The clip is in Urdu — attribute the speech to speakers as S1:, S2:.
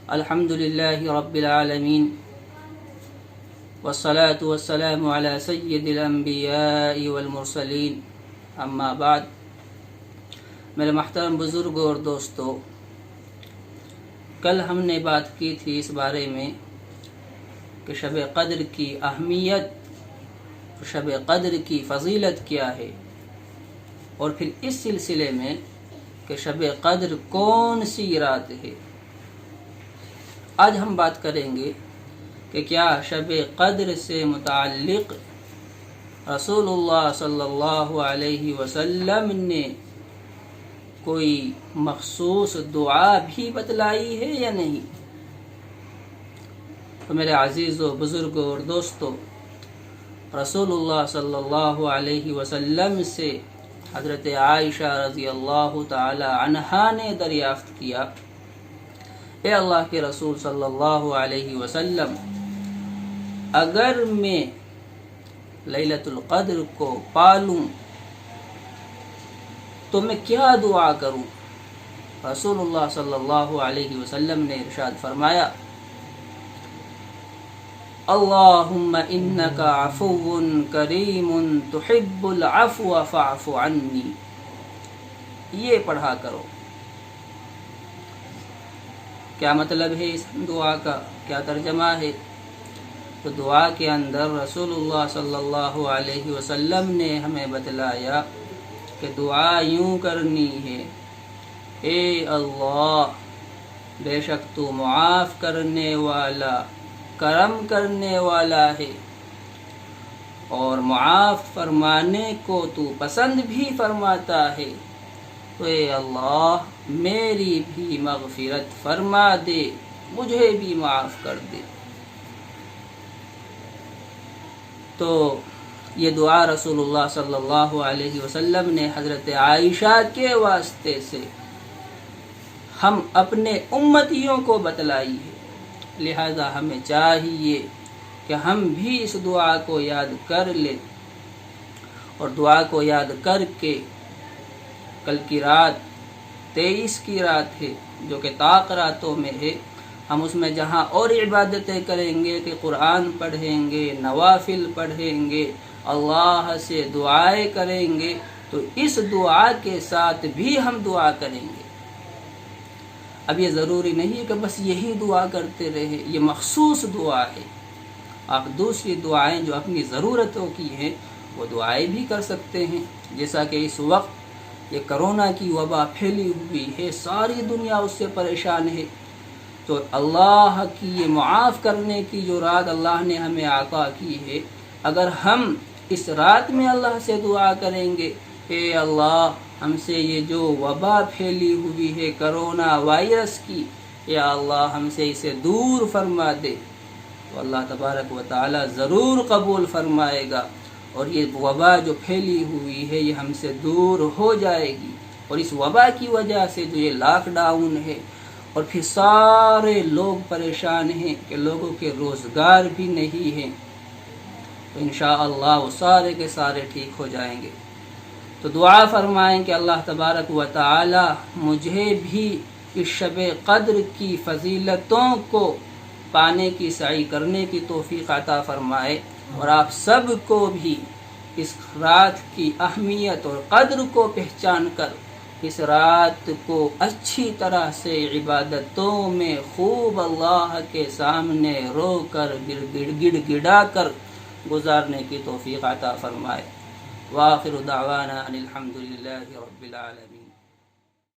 S1: الحمد للہ رب العالمین والصلاة والسلام علی سید الانبیاء والمرسلین، اما بعد۔ میرے محترم بزرگوں اور دوستو، کل ہم نے بات کی تھی اس بارے میں کہ شب قدر کی اہمیت، شب قدر کی فضیلت کیا ہے، اور پھر اس سلسلے میں کہ شب قدر کون سی رات ہے۔ آج ہم بات کریں گے کہ کیا شب قدر سے متعلق رسول اللہ صلی اللہ علیہ وسلم نے کوئی مخصوص دعا بھی بتلائی ہے یا نہیں۔ تو میرے عزیزو، بزرگوں اور دوستو، رسول اللہ صلی اللہ علیہ وسلم سے حضرت عائشہ رضی اللہ تعالی عنہا نے دریافت کیا، اے اللہ کے رسول صلی اللہ علیہ وسلم، اگر میں لیلۃ القدر کو پالوں تو میں کیا دعا کروں؟ رسول اللہ صلی اللہ علیہ وسلم نے ارشاد فرمایا، اللہم انک عفو کریم تحب العفو فاعف عنی۔ یہ پڑھا کرو۔ کیا مطلب ہے اس دعا کا، کیا ترجمہ ہے؟ تو دعا کے اندر رسول اللہ صلی اللہ علیہ وسلم نے ہمیں بتلایا کہ دعا یوں کرنی ہے، اے اللہ، بے شک تو معاف کرنے والا، کرم کرنے والا ہے، اور معاف فرمانے کو تو پسند بھی فرماتا ہے، تو اے اللہ میری بھی مغفرت فرما دے، مجھے بھی معاف کر دے۔ تو یہ دعا رسول اللہ صلی اللہ علیہ وسلم نے حضرت عائشہ کے واسطے سے ہم اپنے امتیوں کو بتلائی ہے، لہذا ہمیں چاہیے کہ ہم بھی اس دعا کو یاد کر لیں، اور دعا کو یاد کر کے کل کی رات 23 کی رات ہے جو کہ طاق راتوں میں ہے، ہم اس میں جہاں اور عبادتیں کریں گے کہ قرآن پڑھیں گے، نوافل پڑھیں گے، اللہ سے دعائیں کریں گے، تو اس دعا کے ساتھ بھی ہم دعا کریں گے۔ اب یہ ضروری نہیں کہ بس یہی دعا کرتے رہے، یہ مخصوص دعا ہے۔ آپ دوسری دعائیں جو اپنی ضرورتوں کی ہیں وہ دعائیں بھی کر سکتے ہیں، جیسا کہ اس وقت یہ کرونا کی وبا پھیلی ہوئی ہے، ساری دنیا اس سے پریشان ہے، تو اللہ کی یہ معاف کرنے کی جو رات اللہ نے ہمیں عطا کی ہے، اگر ہم اس رات میں اللہ سے دعا کریں گے، اے اللہ ہم سے یہ جو وبا پھیلی ہوئی ہے کرونا وائرس کی، یا اللہ ہم سے اسے دور فرما دے، تو اللہ تبارک و تعالی ضرور قبول فرمائے گا، اور یہ وبا جو پھیلی ہوئی ہے یہ ہم سے دور ہو جائے گی۔ اور اس وبا کی وجہ سے جو یہ لاک ڈاؤن ہے، اور پھر سارے لوگ پریشان ہیں کہ لوگوں کے روزگار بھی نہیں ہیں، تو انشاءاللہ وہ سارے کے سارے ٹھیک ہو جائیں گے۔ تو دعا فرمائیں کہ اللہ تبارک و تعالی مجھے بھی اس شب قدر کی فضیلتوں کو پانے کی سعی کرنے کی توفیق عطا فرمائے، اور آپ سب کو بھی اس رات کی اہمیت اور قدر کو پہچان کر اس رات کو اچھی طرح سے عبادتوں میں خوب اللہ کے سامنے رو کر گڑ گڑا کر گزارنے کی توفیق عطا فرمائے۔ وآخر دعوانا ان الحمد للہ رب العالمین۔